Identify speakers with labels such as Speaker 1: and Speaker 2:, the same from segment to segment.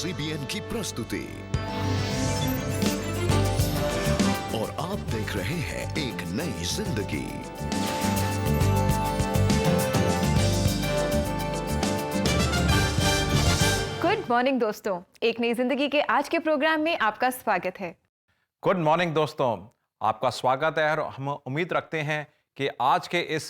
Speaker 1: CBN की प्रस्तुति और आप देख रहे हैं एक नई जिंदगी।
Speaker 2: गुड मॉर्निंग दोस्तों, एक नई जिंदगी के आज के प्रोग्राम में आपका स्वागत है।
Speaker 3: गुड मॉर्निंग दोस्तों, आपका स्वागत है और हम उम्मीद रखते हैं कि आज के इस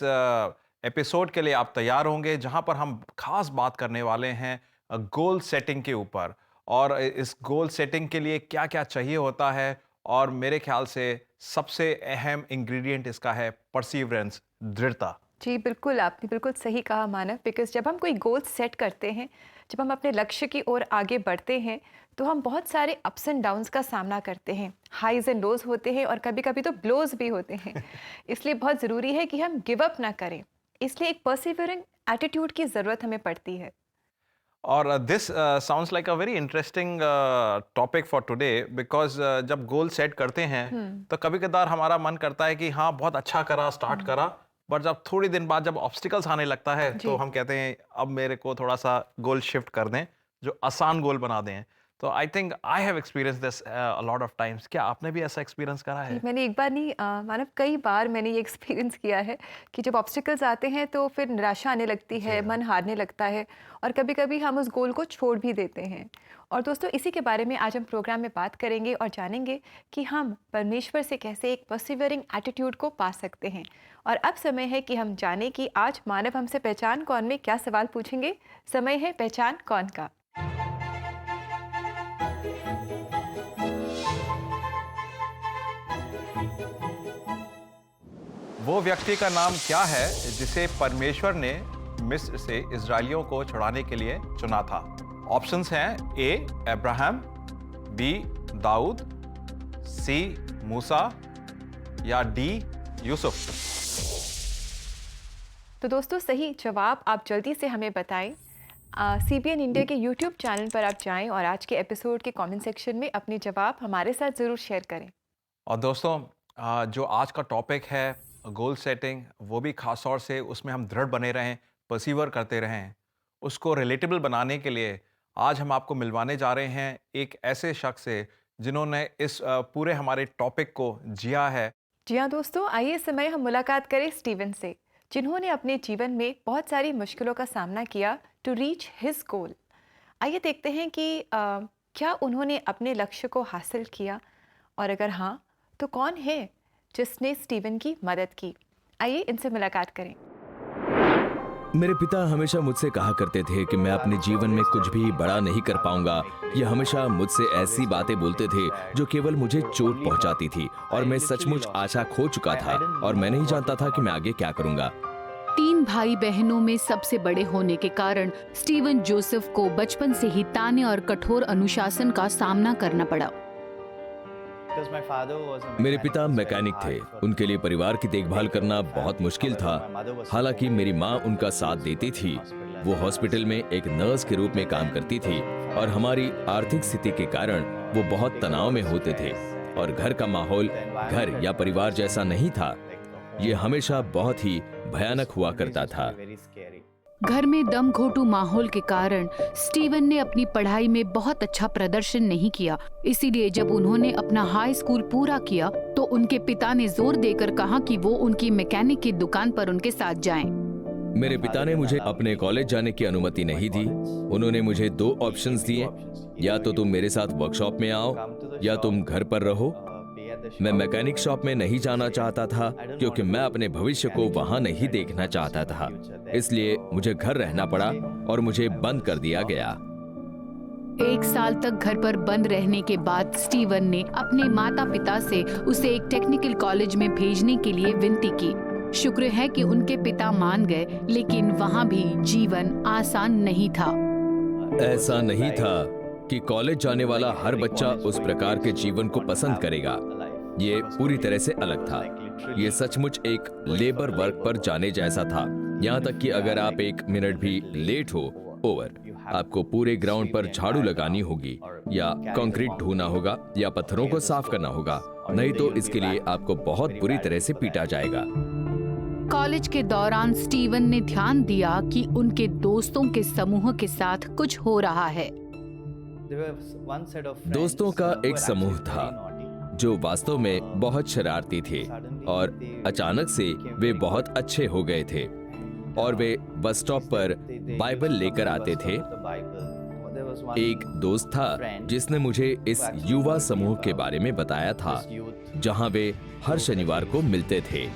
Speaker 3: एपिसोड के लिए आप तैयार होंगे, जहां पर हम खास बात करने वाले हैं गोल सेटिंग के ऊपर और इस गोल सेटिंग के लिए क्या क्या चाहिए होता है। और मेरे ख्याल से सबसे अहम इंग्रेडिएंट इसका है परसीवरेंस, दृढ़ता।
Speaker 2: जी बिल्कुल, आपने बिल्कुल सही कहा मानव। बिकॉज जब हम कोई गोल सेट करते हैं, जब हम अपने लक्ष्य की ओर आगे बढ़ते हैं, तो हम बहुत सारे अप्स एंड डाउन्स का सामना करते हैं। हाइज एंड लोज होते हैं और कभी कभी तो ब्लोज भी होते हैं। इसलिए बहुत ज़रूरी है कि हम गिव अप ना करें। इसलिए एक परसिवरिंग एटीट्यूड की ज़रूरत हमें पड़ती है।
Speaker 3: और this sounds like a very interesting topic for today, because जब गोल सेट करते हैं तो कभी कदार हमारा मन करता है कि हाँ बहुत अच्छा करा, स्टार्ट करा, बट जब थोड़ी दिन बाद जब ऑब्स्टिकल्स आने लगता है तो हम कहते हैं अब मेरे को थोड़ा सा गोल शिफ्ट कर दें, जो आसान गोल बना दें। तो I think I have experience this a lot of times. क्या आपने भी ऐसा एक्सपीरियंस करा है?
Speaker 2: मैंने एक बार नहीं मानव, कई बार मैंने ये एक्सपीरियंस किया है कि जब ऑब्स्टिकल्स आते हैं तो फिर निराशा आने लगती है, मन हारने लगता है और कभी कभी हम उस गोल को छोड़ भी देते हैं। और दोस्तों, इसी के बारे में आज हम प्रोग्राम में बात करेंगे और जानेंगे कि हम परमेश्वर से कैसे एक परसिवरिंग एटीट्यूड को पा सकते हैं। और अब समय है कि हम जानें कि आज मानव हमसे पहचान कौन में क्या सवाल पूछेंगे। समय है पहचान कौन का।
Speaker 3: वो व्यक्ति का नाम क्या है जिसे परमेश्वर ने मिस्र से इजरायलियों को छुड़ाने के लिए चुना था? ऑप्शंस हैं ए अब्राहम, बी दाऊद, सी मूसा या डी यूसुफ।
Speaker 2: तो दोस्तों, सही जवाब आप जल्दी से हमें बताएं। CBN इंडिया के YouTube चैनल पर आप जाएं और आज के एपिसोड के कमेंट सेक्शन में अपने जवाब हमारे साथ ज़रूर शेयर करें।
Speaker 3: और दोस्तों, जो आज का टॉपिक है गोल सेटिंग, वो भी खास तौर से उसमें हम दृढ़ बने रहें, परसीवर करते रहें, उसको रिलेटेबल बनाने के लिए आज हम आपको मिलवाने जा रहे हैं एक ऐसे शख्स से जिन्होंने इस पूरे हमारे टॉपिक को जिया है।
Speaker 2: जी हाँ दोस्तों, आइए इस समय हम मुलाकात करें स्टीवन से, जिन्होंने अपने जीवन में बहुत सारी मुश्किलों का सामना किया टू रीच हिज गोल। आइए देखते हैं कि क्या उन्होंने अपने लक्ष्य को हासिल किया, और अगर हाँ तो कौन है जिसने स्टीवन की मदद की। आइए इनसे मुलाकात करें।
Speaker 4: मेरे पिता हमेशा मुझसे कहा करते थे कि मैं अपने जीवन में कुछ भी बड़ा नहीं कर पाऊंगा। ये हमेशा मुझसे ऐसी बातें बोलते थे जो केवल मुझे चोट पहुंचाती थी, और मैं सचमुच आशा खो चुका था और मैं नहीं जानता था कि मैं आगे क्या करूंगा।
Speaker 5: 3 भाई बहनों में सबसे बड़े होने के कारण स्टीवन जोसेफ को बचपन से ही ताने और कठोर अनुशासन का सामना करना पड़ा।
Speaker 4: मेरे पिता मैकेनिक थे। उनके लिए परिवार की देखभाल करना बहुत मुश्किल था। हालांकि मेरी माँ उनका साथ देती थी। वो हॉस्पिटल में एक नर्स के रूप में काम करती थी और हमारी आर्थिक स्थिति के कारण वो बहुत तनाव में होते थे, और घर का माहौल घर या परिवार जैसा नहीं था। ये हमेशा बहुत ही भयानक हुआ करता था।
Speaker 5: घर में दम घोटू माहौल के कारण स्टीवन ने अपनी पढ़ाई में बहुत अच्छा प्रदर्शन नहीं किया। इसीलिए जब उन्होंने अपना हाई स्कूल पूरा किया तो उनके पिता ने जोर देकर कहा कि वो उनकी मैकेनिक की दुकान पर उनके साथ जाएं।
Speaker 4: मेरे पिता ने मुझे अपने कॉलेज जाने की अनुमति नहीं दी। उन्होंने मुझे 2 ऑप्शंस दिए, या तो तुम मेरे साथ वर्कशॉप में आओ या तुम घर पर रहो। मैं मैकेनिक शॉप में नहीं जाना चाहता था क्योंकि मैं अपने भविष्य को वहां नहीं देखना चाहता था। इसलिए मुझे घर रहना पड़ा और मुझे बंद कर दिया गया।
Speaker 5: 1 साल तक घर पर बंद रहने के बाद स्टीवन ने अपने माता पिता से उसे एक टेक्निकल कॉलेज में भेजने के लिए विनती की। शुक्र है कि उनके पिता मान गए, लेकिन वहां भी जीवन आसान नहीं था।
Speaker 4: ऐसा नहीं था कि कॉलेज जाने वाला हर बच्चा उस प्रकार के जीवन को पसंद करेगा। ये पूरी तरह से अलग था। ये सचमुच एक लेबर वर्क पर जाने जैसा था। यहाँ तक कि अगर आप 1 मिनट भी लेट हो, ओवर। आपको पूरे ग्राउंड पर झाड़ू लगानी होगी, या कंक्रीट ढोना होगा, या पत्थरों को साफ करना होगा। नहीं तो इसके लिए आपको बहुत बुरी तरह से पीटा जाएगा।
Speaker 5: कॉलेज के दौरान स्टीवन ने ध्यान दिया कि उनके दोस्तों के समूह के साथ कुछ हो रहा है।
Speaker 4: दोस्तों का एक समूह था जो वास्तव में बहुत शरारती थे और अचानक से वे बहुत अच्छे हो गए थे और वे बस स्टॉप पर बाइबल लेकर आते थे। एक दोस्त था जिसने मुझे इस युवा समूह के बारे में बताया था जहां वे हर शनिवार को मिलते थे।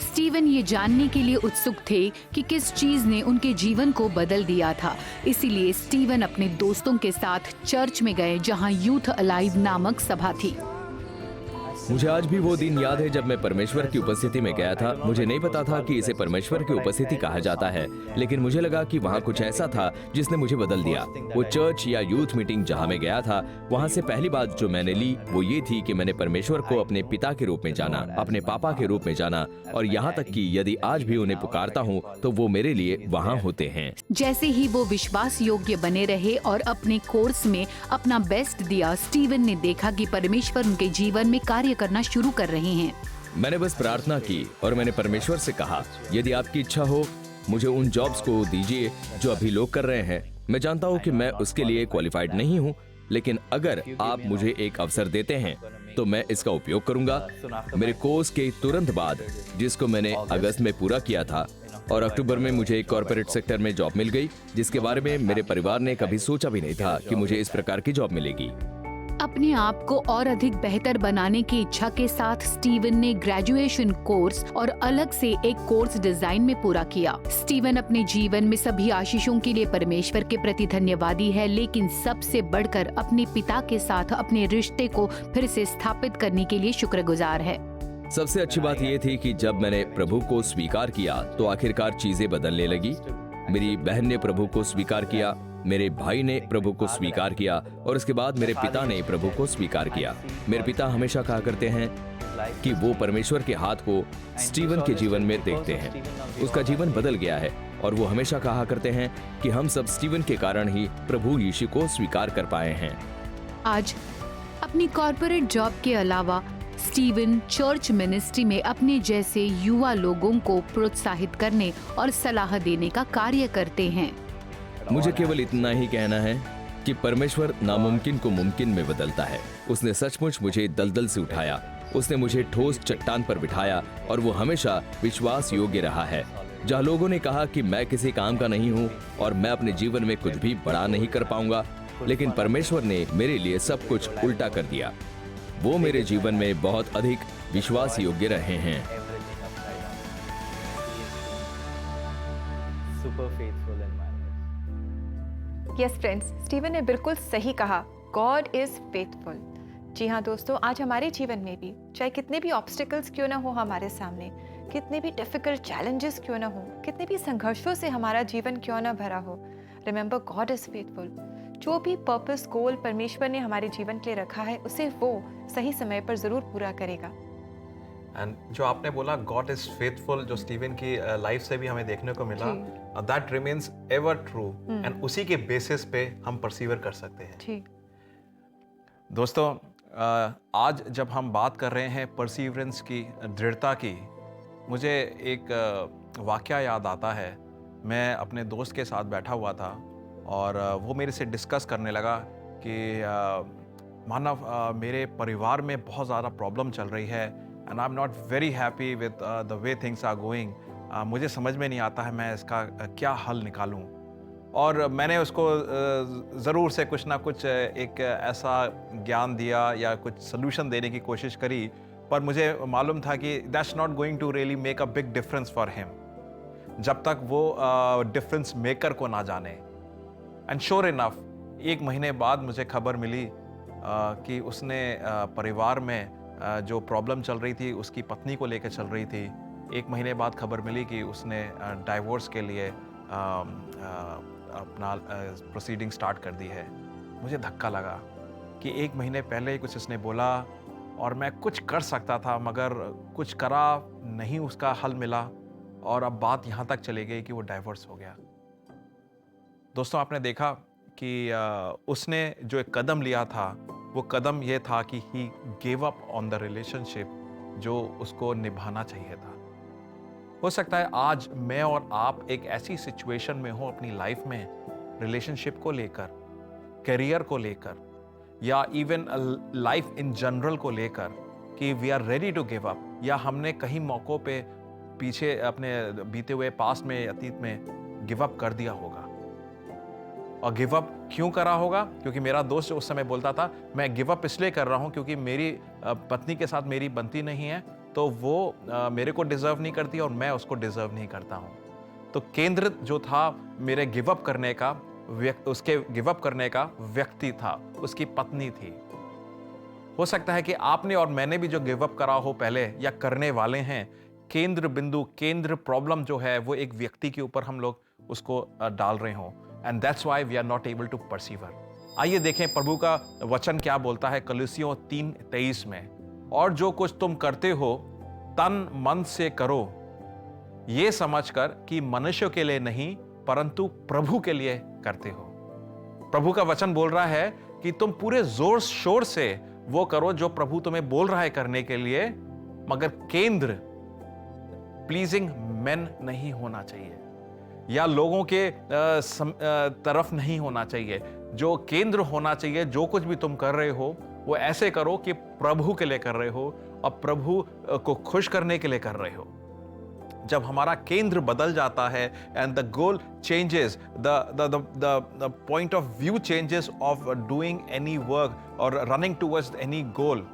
Speaker 5: स्टीवन ये जानने के लिए उत्सुक थे कि किस चीज ने उनके जीवन को बदल दिया था। इसीलिए स्टीवन अपने दोस्तों के साथ चर्च में गए जहां यूथ अलाइव नामक सभा थी।
Speaker 4: मुझे आज भी वो दिन याद है जब मैं परमेश्वर की उपस्थिति में गया था। मुझे नहीं पता था कि इसे परमेश्वर की उपस्थिति कहा जाता है, लेकिन मुझे लगा कि वहाँ कुछ ऐसा था जिसने मुझे बदल दिया। वो चर्च या यूथ मीटिंग जहाँ मैं गया था, वहाँ से पहली बात जो मैंने ली वो ये थी कि मैंने परमेश्वर को अपने पिता के रूप में जाना, अपने पापा के रूप में जाना, और यहाँ तक कि यदि आज भी उन्हें पुकारता हूँ तो वो मेरे लिए वहाँ होते हैं।
Speaker 5: जैसे ही वो विश्वास योग्य बने रहे और अपने कोर्स में अपना बेस्ट दिया, स्टीवन ने देखा कि परमेश्वर उनके जीवन में कार्य करना शुरू कर रहे हैं।
Speaker 4: मैंने बस प्रार्थना की और मैंने परमेश्वर से कहा, यदि आपकी इच्छा हो मुझे उन जॉब्स को दीजिए जो अभी लोग कर रहे हैं। मैं जानता हूँ कि मैं उसके लिए क्वालिफाइड नहीं हूँ, लेकिन अगर आप मुझे एक अवसर देते हैं तो मैं इसका उपयोग करूंगा। मेरे कोर्स के तुरंत बाद, जिसको मैंने अगस्त में पूरा किया था, और अक्टूबर में मुझे एक कॉर्पोरेट सेक्टर में जॉब मिल गई जिसके बारे में मेरे परिवार ने कभी सोचा भी नहीं था कि मुझे इस प्रकार की जॉब मिलेगी।
Speaker 5: अपने आप को और अधिक बेहतर बनाने की इच्छा के साथ स्टीवन ने ग्रेजुएशन कोर्स और अलग से एक कोर्स डिजाइन में पूरा किया। स्टीवन अपने जीवन में सभी आशीषों के लिए परमेश्वर के प्रति धन्यवादी है, लेकिन सबसे बढ़कर अपने पिता के साथ अपने रिश्ते को फिर से स्थापित करने के लिए शुक्रगुजार है।
Speaker 4: सबसे अच्छी बात यह थी कि जब मैंने प्रभु को स्वीकार किया तो आखिरकार चीजें बदलने लगी। मेरी बहन ने प्रभु को स्वीकार किया, मेरे भाई ने प्रभु को स्वीकार किया और उसके बाद मेरे पिता ने प्रभु को स्वीकार किया। मेरे पिता हमेशा कहा करते हैं कि वो परमेश्वर के हाथ को स्टीवन के जीवन में देखते हैं। उसका जीवन बदल गया है और वो हमेशा कहा करते हैं कि हम सब स्टीवन के कारण ही प्रभु यीशु को स्वीकार कर पाए हैं।
Speaker 5: आज अपनी कॉर्पोरेट जॉब के अलावा स्टीवन चर्च मिनिस्ट्री में अपने जैसे युवा लोगों को प्रोत्साहित करने और सलाह देने का कार्य करते हैं।
Speaker 4: मुझे केवल इतना ही कहना है कि परमेश्वर नामुमकिन को मुमकिन में बदलता है। उसने सचमुच मुझे दलदल से उठाया, उसने मुझे ठोस चट्टान पर बिठाया और वो हमेशा विश्वास योग्य रहा है। जहाँ लोगों ने कहा कि मैं किसी काम का नहीं हूँ और मैं अपने जीवन में कुछ भी बड़ा नहीं कर पाऊंगा, लेकिन परमेश्वर ने मेरे लिए सब कुछ उल्टा कर दिया। वो मेरे जीवन में बहुत अधिक विश्वास योग्य रहे हैं।
Speaker 2: यस फ्रेंड्स, स्टीवन ने बिल्कुल सही कहा, गॉड इज फेथफुल। जी हाँ दोस्तों, आज हमारे जीवन में भी चाहे कितने भी ऑब्स्टिकल्स क्यों ना हो हमारे सामने, कितने भी डिफिकल्ट चैलेंजेस क्यों ना हो, कितने भी संघर्षों से हमारा जीवन क्यों ना भरा हो, रिमेंबर गॉड इज फेथफुल। जो भी पर्पस गोल परमेश्वर ने हमारे जीवन के लिए रखा है उसे वो सही समय पर जरूर पूरा करेगा।
Speaker 3: एंड जो आपने बोला गॉड इज फेथफुल, जो स्टीवन की लाइफ से भी हमें देखने को मिला, that remains ever true, and उसी के बेसिस पे हम परसीवर कर सकते हैं।
Speaker 2: जी
Speaker 3: दोस्तों, आज जब हम बात कर रहे हैं परसीवरेंस की, दृढ़ता की, मुझे एक वाकया याद आता है। मैं अपने दोस्त के साथ बैठा हुआ था और वो मेरे से डिस्कस करने लगा कि मानव मेरे परिवार में बहुत ज़्यादा प्रॉब्लम चल रही है and I am not very happy with the way things are going. मुझे समझ में नहीं आता है मैं इसका क्या हल निकालूं। और मैंने उसको ज़रूर से कुछ ना कुछ एक ऐसा ज्ञान दिया या कुछ सोल्यूशन देने की कोशिश करी, पर मुझे मालूम था कि that's not going to really make a big difference for him जब तक वो डिफरेंस मेकर को ना जाने। एंड श्योर इनफ, 1 महीने बाद मुझे खबर मिली कि उसने परिवार में जो प्रॉब्लम चल रही थी उसकी पत्नी को लेकर चल रही थी। 1 महीने बाद खबर मिली कि उसने डाइवोर्स के लिए अपना प्रोसीडिंग स्टार्ट कर दी है। मुझे धक्का लगा कि 1 महीने पहले ही कुछ इसने बोला और मैं कुछ कर सकता था, मगर कुछ करा नहीं, उसका हल मिला और अब बात यहाँ तक चली गई कि वो डाइवोर्स हो गया। दोस्तों, आपने देखा कि उसने जो एक कदम लिया था, वो कदम ये था कि he gave up on the relationship जो उसको निभाना चाहिए था। हो सकता है आज मैं और आप एक ऐसी सिचुएशन में हो अपनी लाइफ में रिलेशनशिप को लेकर, करियर को लेकर, या इवन लाइफ इन जनरल को लेकर कि we are ready to give up, या हमने कहीं मौक़ों पे पीछे अपने बीते हुए पास्ट में, अतीत में गिव अप कर दिया होगा। और गिव अप क्यों करा होगा? क्योंकि मेरा दोस्त उस समय बोलता था मैं गिव अप इसलिए कर रहा हूं क्योंकि मेरी पत्नी के साथ मेरी बनती नहीं है, तो वो मेरे को डिजर्व नहीं करती और मैं उसको डिजर्व नहीं करता हूं। तो केंद्र जो था मेरे गिव अप करने का, उसके गिव अप करने का व्यक्ति था, उसकी पत्नी थी। हो सकता है कि आपने और मैंने भी जो गिव अप करा हो पहले या करने वाले हैं, केंद्र बिंदु, केंद्र प्रॉब्लम जो है वो एक व्यक्ति के ऊपर हम लोग उसको डाल रहे हों, and that's why we are not able to persevere. आइए देखें प्रभु का वचन क्या बोलता है कलुसियों 3:23 में। और जो कुछ तुम करते हो तन मन से करो, ये समझकर कि मनुष्यों के लिए नहीं परंतु प्रभु के लिए करते हो। प्रभु का वचन बोल रहा है कि तुम पूरे जोर शोर से वो करो जो प्रभु तुम्हें बोल रहा है करने के लिए, मगर केंद्र प्लीजिंग मैन नहीं होना चाहिए या लोगों के तरफ नहीं होना चाहिए। जो केंद्र होना चाहिए, जो कुछ भी तुम कर रहे हो वो ऐसे करो कि प्रभु के लिए कर रहे हो और प्रभु को खुश करने के लिए कर रहे हो। जब हमारा केंद्र बदल जाता है and the goal changes, the point of view changes of doing any work और रनिंग टुवर्ड्स एनी गोल,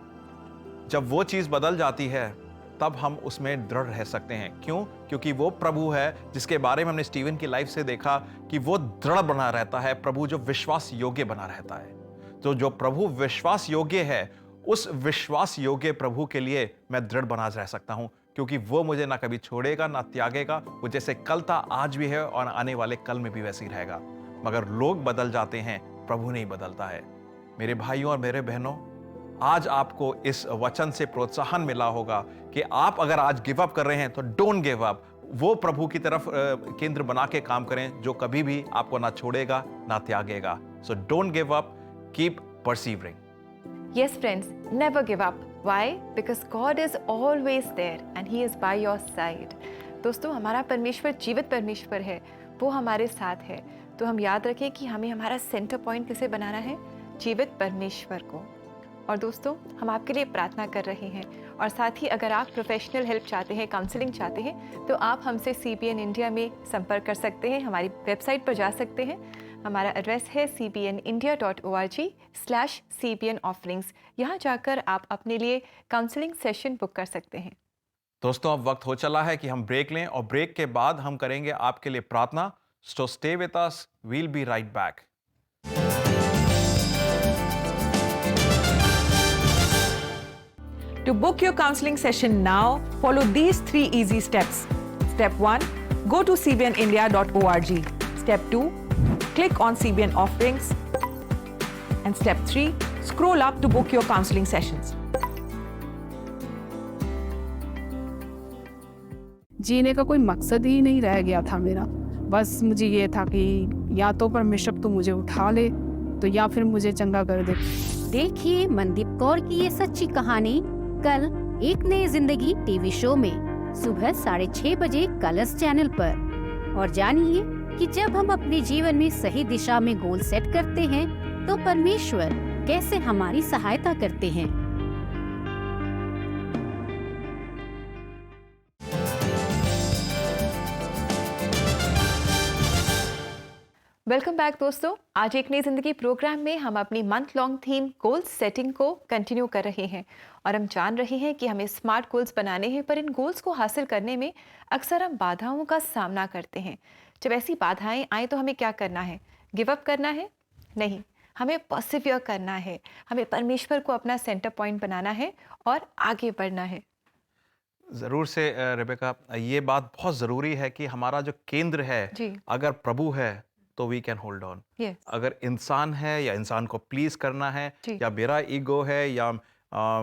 Speaker 3: जब वो चीज बदल जाती है तब हम उसमें दृढ़ रह सकते हैं। क्यों? क्योंकि वो प्रभु है जिसके बारे में हमने स्टीवन की लाइफ से देखा कि वो दृढ़ बना रहता है, प्रभु जो विश्वास योग्य बना रहता है। तो जो प्रभु विश्वास योग्य है, उस विश्वास योग्य प्रभु के लिए मैं दृढ़ बना रह सकता हूं, क्योंकि वो मुझे ना कभी छोड़ेगा ना त्यागेगा। वो जैसे कल था आज भी है और आने वाले कल में भी वैसे ही रहेगा। मगर लोग बदल जाते हैं, प्रभु नहीं बदलता है। मेरे भाइयों और मेरे बहनों, आज आपको इस वचन से प्रोत्साहन मिला होगा कि आप अगर आज गिव अप कर रहे हैं तो डोंट गिव अप। वो प्रभु की तरफ केंद्र बना के काम करें जो कभी भी आपको ना छोड़ेगा ना त्यागेगा। So don't give up, keep persevering.
Speaker 2: Yes, friends, never give up. Why? Because God is always there and He is by your side. दोस्तों, हमारा परमेश्वर जीवित परमेश्वर है, वो हमारे साथ है। तो हम याद रखें कि हमें हमारा सेंटर पॉइंट किसे बनाना है? जीवित परमेश्वर को। और दोस्तों, हम आपके लिए प्रार्थना कर रहे हैं, और साथ ही अगर आप प्रोफेशनल हेल्प चाहते हैं, काउंसलिंग चाहते हैं, तो आप हमसे CBN इंडिया में संपर्क कर सकते हैं। हमारी वेबसाइट पर जा सकते हैं। हमारा एड्रेस है cbnindia.org/CBN offerings। यहाँ जाकर आप अपने लिए काउंसलिंग सेशन बुक कर सकते हैं।
Speaker 3: दोस्तों, अब वक्त हो चला है कि हम ब्रेक लें और ब्रेक के बाद हम करेंगे आपके लिए प्रार्थना। So stay with us, we'll be right back.
Speaker 6: To book your counseling session now, follow these 3 easy steps. Step 1, go to cbnindia.org. Step 2, click on CBN offerings. And step 3, scroll up to book your counseling sessions.
Speaker 7: जीने का कोई मकसद ही नहीं रह गया था मेरा। बस मुझे ये था कि या तो परमेश्वर तो मुझे उठा ले, तो या फिर मुझे चंगा कर दे।
Speaker 8: देखिए मनदीप कौर की ये सच्ची कहानी कल एक नई जिंदगी टीवी शो में सुबह 6:30 बजे कलर्स चैनल पर। और जानिए कि जब हम अपने जीवन में सही दिशा में गोल सेट करते हैं तो परमेश्वर कैसे हमारी सहायता करते हैं।
Speaker 2: वेलकम बैक दोस्तों। आज एक नई जिंदगी प्रोग्राम में हम अपनी month long theme goal setting को कंटिन्यू कर रहे हैं, और हम जान रहे हैं कि हमें स्मार्ट गोल्स बनाने हैं, पर इन गोल्स को हासिल करने में अक्सर हम बाधाओं का सामना करते हैं। जब ऐसी बाधाएं आए तो हमें क्या करना है? गिव अप करना है? नहीं, हमें परसिवियर करना है। हमें परमेश्वर को अपना सेंटर पॉइंट बनाना है और आगे बढ़ना है।
Speaker 3: जरूर से रेबेका, ये बात बहुत जरूरी है कि हमारा जो केंद्र है, अगर प्रभु है तो वी कैन होल्ड ऑन। अगर इंसान है या इंसान को प्लीज करना है या मेरा ईगो है या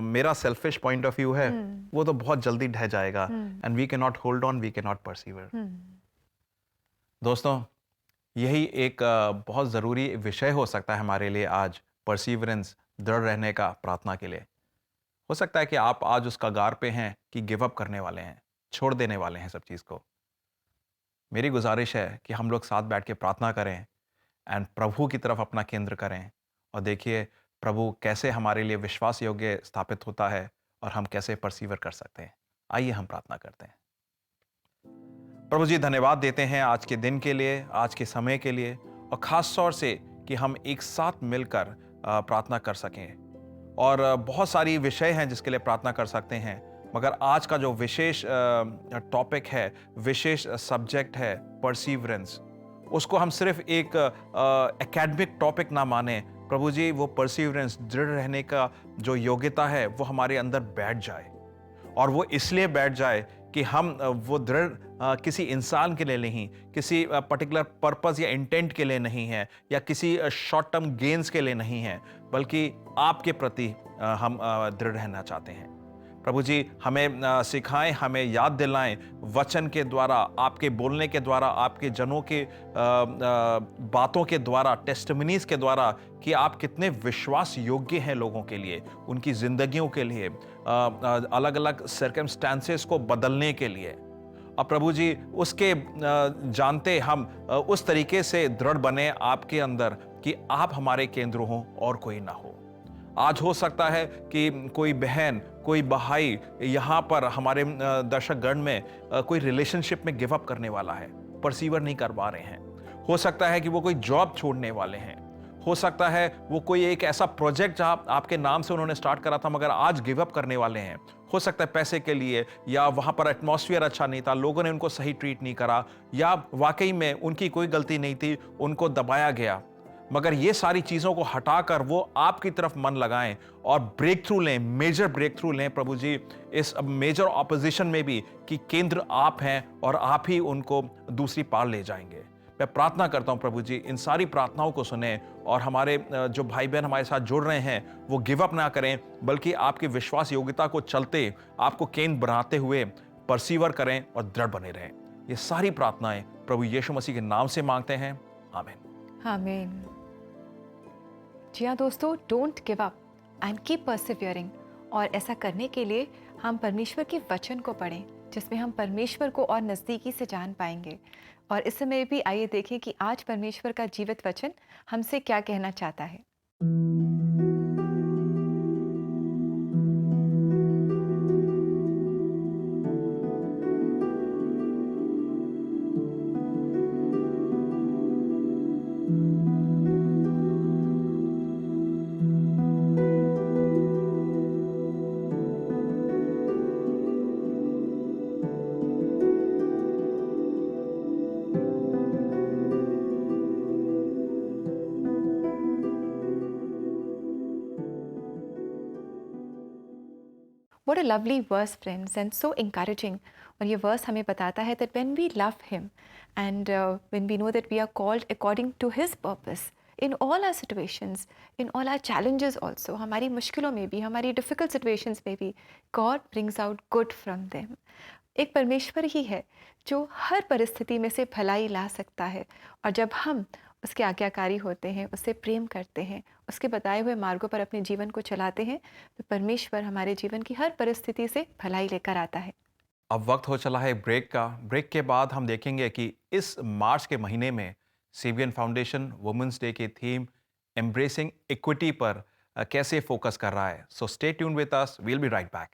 Speaker 3: मेरा सेल्फिश पॉइंट ऑफ व्यू है, वो तो बहुत जल्दी ढह जाएगा and we can not hold on, we can not persevere. दोस्तों, यही एक बहुत ज़रूरी विषय हो सकता है हमारे लिए आज, परसीवरेंस, दृढ़ रहने का प्रार्थना के लिए। हो सकता है कि आप आज उस कगार पे हैं कि गिव अप करने वाले हैं, छोड़ देने वाले हैं सब चीज़ को। मेरी गुजारिश है कि हम लोग साथ बैठ के प्रार्थना करें एंड प्रभु की तरफ अपना केंद्र करें और देखिए प्रभु कैसे हमारे लिए विश्वास योग्य स्थापित होता है और हम कैसे परसीवर कर सकते हैं। आइए हम प्रार्थना करते हैं। प्रभु जी, धन्यवाद देते हैं आज के दिन के लिए, आज के समय के लिए, और खास तौर से कि हम एक साथ मिलकर प्रार्थना कर सकें। और बहुत सारी विषय हैं जिसके लिए प्रार्थना कर सकते हैं, मगर आज का जो विशेष टॉपिक है, विशेष सब्जेक्ट है परसीवरेंस, उसको हम सिर्फ एक एकेडमिक टॉपिक ना माने। प्रभु जी, वो परसीवरेंस, दृढ़ रहने का जो योग्यता है वो हमारे अंदर बैठ जाए, और वो इसलिए बैठ जाए कि हम वो दृढ़ किसी इंसान के लिए नहीं, किसी पर्टिकुलर पर्पस या इंटेंट के लिए नहीं है, या किसी शॉर्ट टर्म गेन्स के लिए नहीं है, बल्कि आपके प्रति हम दृढ़ रहना चाहते हैं। प्रभु जी, हमें सिखाएं, हमें याद दिलाएं वचन के द्वारा, आपके बोलने के द्वारा, आपके जनों के बातों के द्वारा, टेस्टिमनीज के द्वारा, कि आप कितने विश्वास योग्य हैं लोगों के लिए, उनकी जिंदगियों के लिए, अलग अलग सर्कमस्टेंसेस को बदलने के लिए। और प्रभु जी, उसके जानते हम उस तरीके से दृढ़ बने आपके अंदर कि आप हमारे केंद्र हों और कोई ना हो। आज हो सकता है कि कोई बहन, कोई भाई यहाँ पर हमारे दर्शक गण में कोई रिलेशनशिप में गिव अप करने वाला है, परसीवर नहीं कर पा रहे हैं। हो सकता है कि वो कोई जॉब छोड़ने वाले हैं। हो सकता है वो कोई एक ऐसा प्रोजेक्ट जहाँ आपके नाम से उन्होंने स्टार्ट करा था मगर आज गिव अप करने वाले हैं। हो सकता है पैसे के लिए, या वहाँ पर एटमॉस्फेयर अच्छा नहीं था, लोगों ने उनको सही ट्रीट नहीं करा, या वाकई में उनकी कोई गलती नहीं थी, उनको दबाया गया। मगर ये सारी चीज़ों को हटाकर वो आपकी तरफ मन लगाएं और ब्रेक थ्रू लें, मेजर ब्रेक थ्रू लें प्रभु जी, इस मेजर ऑपोजिशन में भी, कि केंद्र आप हैं और आप ही उनको दूसरी पार ले जाएंगे। मैं प्रार्थना करता हूं प्रभु जी, इन सारी प्रार्थनाओं को सुने, और हमारे जो भाई बहन हमारे साथ जुड़ रहे हैं वो गिव अप ना करें, बल्कि आपकी विश्वास योग्यता को चलते, आपको केंद्र बनाते हुए परसीवर करें और दृढ़ बने रहें। ये सारी प्रार्थनाएं प्रभु यीशु मसीह के नाम से मांगते हैं, आमीन।
Speaker 2: आमीन। जी हाँ दोस्तों, don't give up and keep persevering. और ऐसा करने के लिए हम परमेश्वर के वचन को पढ़ें, जिसमें हम परमेश्वर को और नज़दीकी से जान पाएंगे। और इस समय भी आइए देखें कि आज परमेश्वर का जीवित वचन हमसे क्या कहना चाहता है। What a lovely verse, friends, and so encouraging. और ये वर्स हमें बताता है that when we love Him and when we know that we are called according to His purpose in all our situations, in all our challenges also, हमारी मुश्किलों में भी, हमारी difficult situations में भी, God brings out good from them. एक परमेश्वर ही है जो हर परिस्थिति में से भलाई ला सकता है, और जब हम उसके आज्ञाकारी होते हैं, उससे प्रेम करते हैं, उसके बताए हुए मार्गों पर अपने जीवन को चलाते हैं, तो परमेश्वर हमारे जीवन की हर परिस्थिति से भलाई लेकर आता है।
Speaker 3: अब वक्त हो चला है ब्रेक का। ब्रेक के बाद हम देखेंगे कि इस मार्च के महीने में सीबीएन फाउंडेशन वुमेन्स डे की थीम एम्ब्रेसिंग इक्विटी पर कैसे फोकस कर रहा है। So stay tuned with us, we will be right back.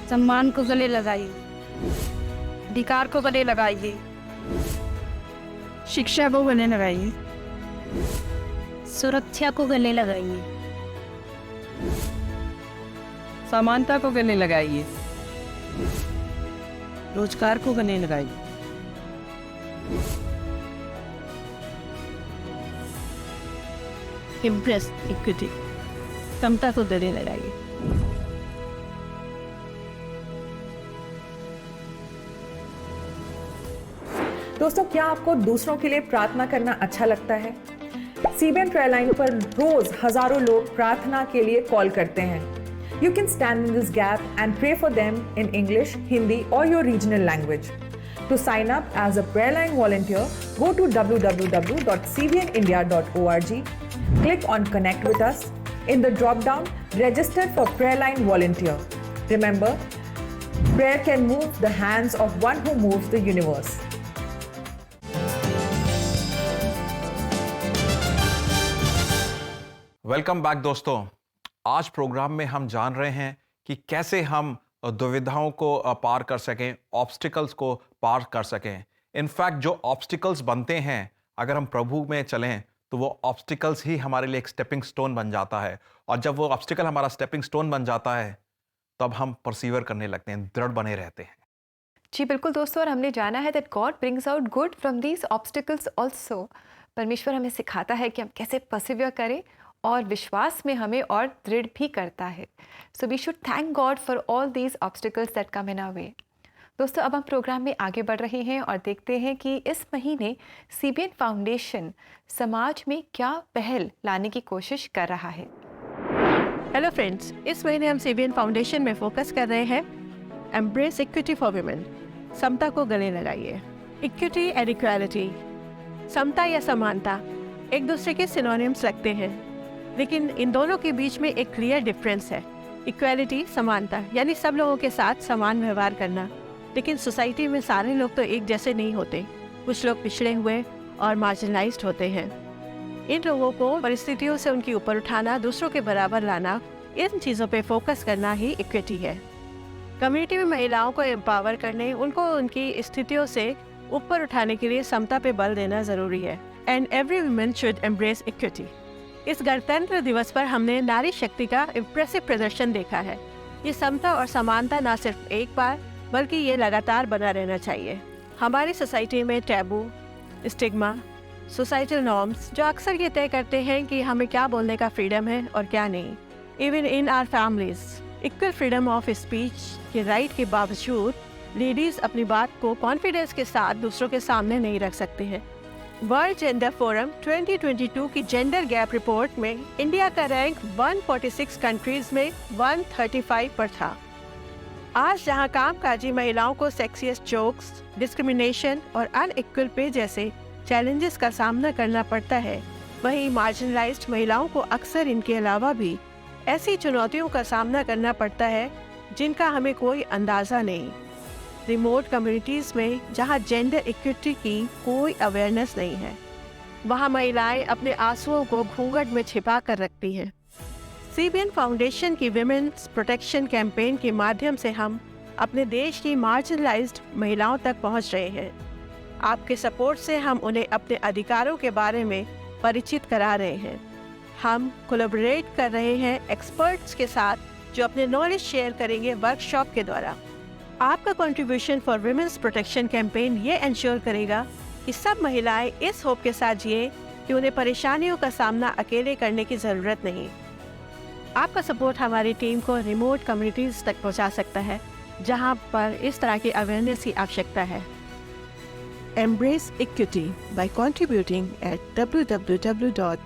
Speaker 7: सम्मान को गले लगाइए, अधिकार को गले लगाइए, शिक्षा को गले लगाइए,
Speaker 8: सुरक्षा को गले लगाइए,
Speaker 6: समानता को गले लगाइए, रोजगार को गले लगाइए,
Speaker 7: इम्प्रेस इक्विटी, समता को गले लगाइए।
Speaker 6: दोस्तों, क्या आपको दूसरों के लिए प्रार्थना करना अच्छा लगता है? सीबीएन प्रेयर लाइन पर रोज हजारों लोग प्रार्थना के लिए कॉल करते हैं। You can stand in this gap and pray for them in English, Hindi or your regional language. To sign up as a prayer line volunteer, go to www.cbnindia.org. Click on Connect with us. In the drop-down, register for prayer line volunteer. Remember, Prayer can move the hands of one who moves the universe.
Speaker 3: Welcome back दोस्तों। आज programme में हम जान रहे हैं कि कैसे हम दुविधाओं को पार कर सकें, ऑब्स्टिकल्स को पार कर सकें। इनफैक्ट जो ऑब्स्टिकल्स बनते हैं, अगर हम प्रभु में चलें तो वो ऑब्स्टिकल्स ही हमारे लिए एक स्टेपिंग स्टोन बन जाता है। और जब वो ऑब्स्टिकल हमारा स्टेपिंग स्टोन बन जाता है तब हम परसीवर करने लगते हैं, दृढ़ बने रहते हैं।
Speaker 2: जी बिल्कुल दोस्तों, और हमने जाना है that God brings out good from these obstacles also. परमेश्वर हमें सिखाता है कि हम कैसे परसिवियर करें और विश्वास में हमें और दृढ़ भी करता है। So we should thank God for all these obstacles that come in our way. दोस्तों, अब हम प्रोग्राम में आगे बढ़ रहे हैं और देखते हैं कि इस महीने सीबीएन फाउंडेशन समाज में क्या पहल लाने की कोशिश कर रहा है।
Speaker 9: हेलो फ्रेंड्स, इस महीने हम सीबीएन फाउंडेशन में फोकस कर रहे हैं एम्ब्रेस इक्विटी फॉर वुमेन। समता को गले लगाइए। इक्विटी एंड इक्वालिटी, समता या समानता एक दूसरे के सिनोनिम्स लगते हैं, लेकिन इन दोनों के बीच में एक क्लियर डिफरेंस है। इक्वालिटी समानता यानी सब लोगों के साथ समान व्यवहार करना, लेकिन सोसाइटी में सारे लोग तो एक जैसे नहीं होते। कुछ लोग पिछड़े हुए और मार्जिनलाइज्ड होते हैं। इन लोगों को परिस्थितियों से उनके ऊपर उठाना, दूसरों के बराबर लाना, इन चीज़ों पे फोकस करना ही इक्विटी है। कम्युनिटी में महिलाओं को एम्पावर करने, उनको उनकी स्थितियों से ऊपर उठाने के लिए समता पे बल देना ज़रूरी है। And every women should embrace equity. इस गणतंत्र दिवस पर हमने नारी शक्ति का इम्प्रेसिव प्रदर्शन देखा है। ये समता और समानता ना सिर्फ एक बार बल्कि ये लगातार बना रहना चाहिए। हमारी सोसाइटी में टैबू, स्टिग्मा, सोसाइटल नॉर्म्स जो अक्सर ये तय करते हैं कि हमें क्या बोलने का फ्रीडम है और क्या नहीं। Even in our families, equal freedom of speech के राइट के बावजूद लेडीज अपनी बात को कॉन्फिडेंस के साथ दूसरों के सामने नहीं रख सकते हैं। वर्ल्ड जेंडर फोरम 2022 की जेंडर गैप रिपोर्ट में इंडिया का रैंक 146 कंट्रीज में 135 पर था। आज जहां कामकाजी महिलाओं को सेक्सियस्ट जोक्स, डिस्क्रिमिनेशन और अनइक्वल पे जैसे चैलेंजेस का सामना करना पड़ता है, वहीं मार्जिनलाइज्ड महिलाओं को अक्सर इनके अलावा भी ऐसी चुनौतियों का सामना करना पड़ता है जिनका हमें कोई अंदाज़ा नहीं। रिमोट कम्युनिटीज़ में जहां जेंडर इक्विटी की कोई अवेयरनेस नहीं है, वहां महिलाएं अपने आंसुओं को घूंघट में छिपा कर रखती हैं। सीबीएन फाउंडेशन की विमेन्स प्रोटेक्शन कैंपेन के माध्यम से हम अपने देश की मार्जिनलाइज्ड महिलाओं तक पहुंच रहे हैं। आपके सपोर्ट से हम उन्हें अपने अधिकारों के बारे में परिचित करा रहे हैं। हम कोलैबोरेट कर रहे हैं एक्सपर्ट्स के साथ जो अपने नॉलेज शेयर करेंगे वर्कशॉप के द्वारा। आपका contribution for women's protection campaign ये इंश्योर करेगा कि सब महिलाएं इस होप के साथ जिए कि उन्हें परेशानियों का सामना अकेले करने की ज़रूरत नहीं। आपका सपोर्ट हमारी टीम को रिमोट कम्युनिटीज़ तक पहुंचा सकता है जहां पर इस तरह की अवेयरनेस की आवश्यकता है। Embrace equity by contributing at www.cbnf.org.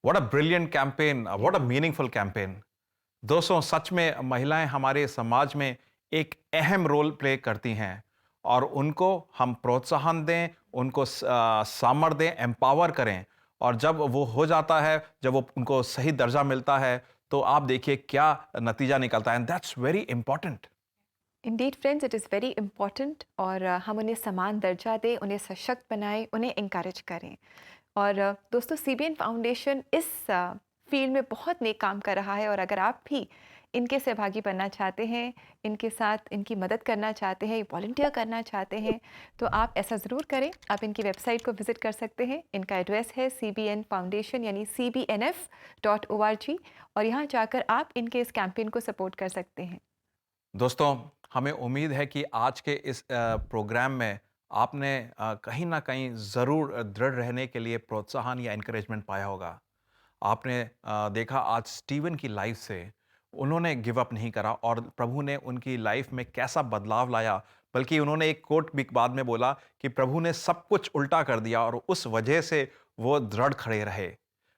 Speaker 3: What a brilliant campaign, what a meaningful campaign. दोस्तों, सच में महिलाएं हमारे समाज में एक अहम रोल प्ले करती हैं और उनको हम प्रोत्साहन दें, उनको सामर्थ्य दें, एम्पावर करें। और जब वो हो जाता है, जब वो उनको सही दर्जा मिलता है, तो आप देखिए क्या नतीजा निकलता है। And that's very important.
Speaker 2: Indeed friends, it is very important. और हम उन्हें समान दर्जा दें, उन्हें सशक्त बनाएं, उन्हें इंकरेज करें। और दोस्तों, सीबीएन फाउंडेशन इस फील्ड में बहुत नेक काम कर रहा है। और अगर आप भी इनके सहभागी बनना चाहते हैं, इनके साथ इनकी मदद करना चाहते हैं, वॉलंटियर करना चाहते हैं, तो आप ऐसा ज़रूर करें। आप इनकी वेबसाइट को विज़िट कर सकते हैं। इनका एड्रेस है CBN फाउंडेशन यानी cbnf.org, और यहाँ जाकर आप इनके इस कैंपेन को सपोर्ट कर सकते हैं।
Speaker 3: दोस्तों, हमें उम्मीद है कि आज के इस प्रोग्राम में आपने कहीं ना कहीं ज़रूर दृढ़ रहने के लिए प्रोत्साहन या इनकरेजमेंट पाया होगा। आपने देखा आज स्टीवन की लाइफ से उन्होंने गिव अप नहीं करा और प्रभु ने उनकी लाइफ में कैसा बदलाव लाया। बल्कि उन्होंने एक कोट भी बाद में बोला कि प्रभु ने सब कुछ उल्टा कर दिया और उस वजह से वो दृढ़ खड़े रहे।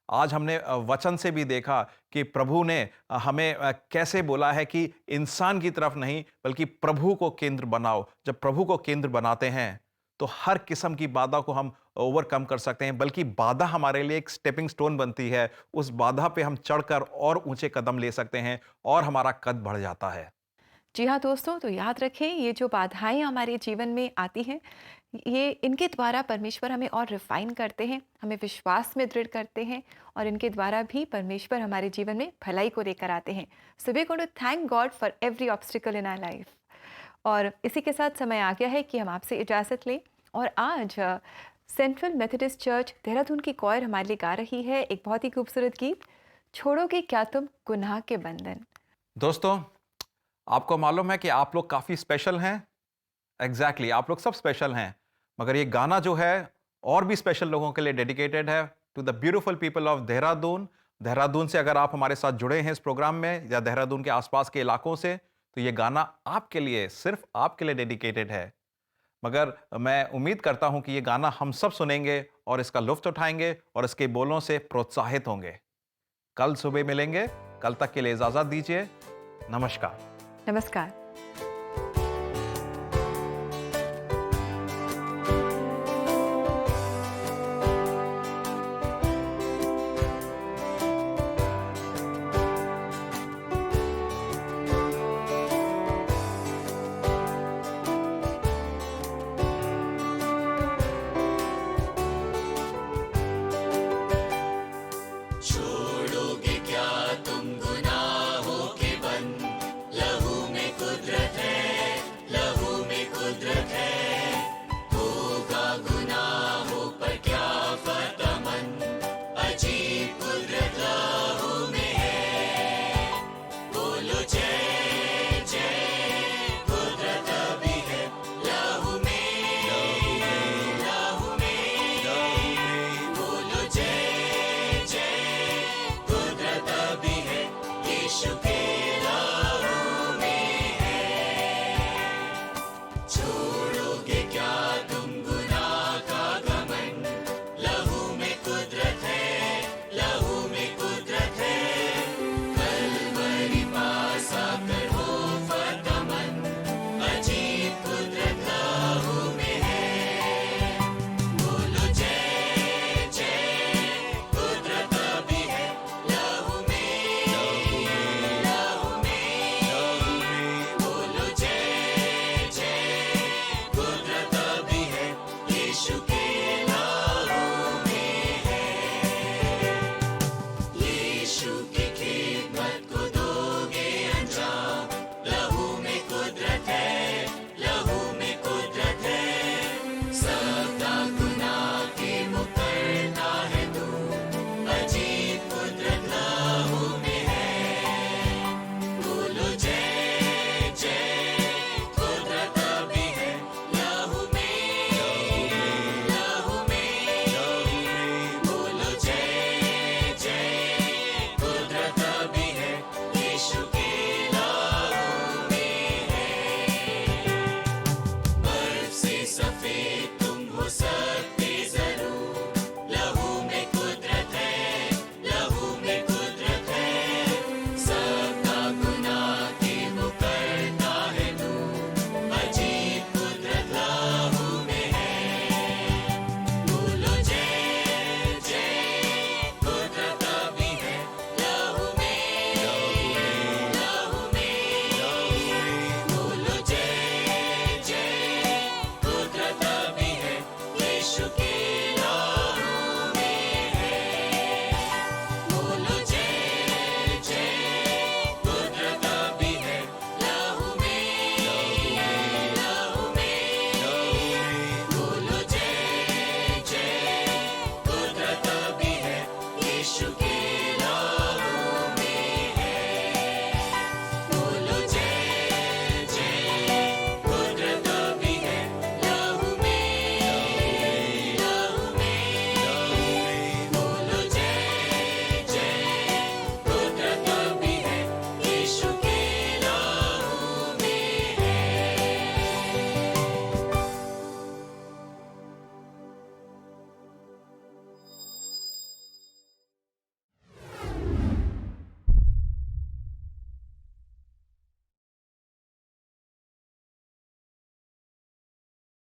Speaker 3: आज हमने वचन से भी देखा कि प्रभु ने हमें कैसे बोला है कि इंसान की तरफ नहीं बल्कि प्रभु को केंद्र बनाओ। जब प्रभु को केंद्र बनाते हैं तो हर किस्म की बाधा को हम ओवरकम कर सकते हैं, बल्कि बाधा हमारे लिए एक स्टेपिंग स्टोन बनती है। उस बाधा पे हम चढ़कर और ऊंचे कदम ले सकते हैं और हमारा कद बढ़ जाता है।
Speaker 2: जी हाँ दोस्तों, तो याद रखें ये जो बाधाएं हमारे जीवन में आती हैं, ये इनके द्वारा परमेश्वर हमें और रिफाइन करते हैं, हमें विश्वास में दृढ़ करते हैं और इनके द्वारा भी परमेश्वर हमारे जीवन में भलाई को लेकर आते हैं। So we going to thank God for every obstacle in our life. और इसी के साथ समय आ गया है कि हम आपसे इजाज़त लें। और आज सेंट्रल मेथोडिस्ट चर्च देहरादून की कॉयर हमारे लिए गा रही है एक बहुत ही खूबसूरत गीत, छोड़ोगे क्या तुम गुनाह के बंधन।
Speaker 3: दोस्तों, आपको मालूम है कि आप लोग काफ़ी स्पेशल हैं। एग्जैक्टली, आप लोग सब स्पेशल हैं, मगर ये गाना जो है और भी स्पेशल लोगों के लिए डेडिकेटेड है, to the beautiful people of Dehradun. Dehradun से अगर आप हमारे साथ जुड़े हैं इस प्रोग्राम में या देहरादून के आसपास के इलाकों से, तो ये गाना आपके लिए, सिर्फ आपके लिए डेडिकेटेड है। मगर मैं उम्मीद करता हूं कि ये गाना हम सब सुनेंगे और इसका लुत्फ उठाएंगे और इसके बोलों से प्रोत्साहित होंगे। कल सुबह मिलेंगे, कल तक के लिए इजाज़त दीजिए। नमस्कार।
Speaker 2: नमस्कार।
Speaker 10: छोड़ोगे क्या तुम गुनाहों के बंध, लहू में कुदरत है, लहू में कुदरत है। होगा गुनाहों पर क्या फतमन, अजीब कुदरत लहू में है। बोलो जय जय, कुदरत अभी है लहू में, लहू में। बोलो जय जय, कुदरत अभी है यीशु के लहू में है। छोड़ोगे क्या तुम गुनाह का घमंड, लहू में कुदरत है, लहू में कुदरत है। कलवरी पास आकर हो फतमन, अजीब कुदरत लहू में है। बोलो जय जय, कुदरत अभी है लहू में, लहू में। बोलो जय जय, कुदरत अभी है यीशु के लहू में है। यीशु की खिदमत को दोगे अंजाम, लहू में कुदरत है, लहू में कुदरत है। सबका गुनाह के मुकरना है तू, अजीब कुदरत लहू में है। बोलो जय जय, कुदरत अभी है लहू में, लहू में। बोलो जय जय, कुदरत अभी है यीशु के लहू में है। बर्फ से सफेद तुम हो सकते जरूर, लहू में कुदरत है, लहू में कुदरत है। सबका गुनाह के मुकरना है तू, अजीब कुदरत लहू में है। बोलो जय जय, कुदरत अभी है लहू में, लहू में। बोलो जय जय, कुदरत अभी है यीशु के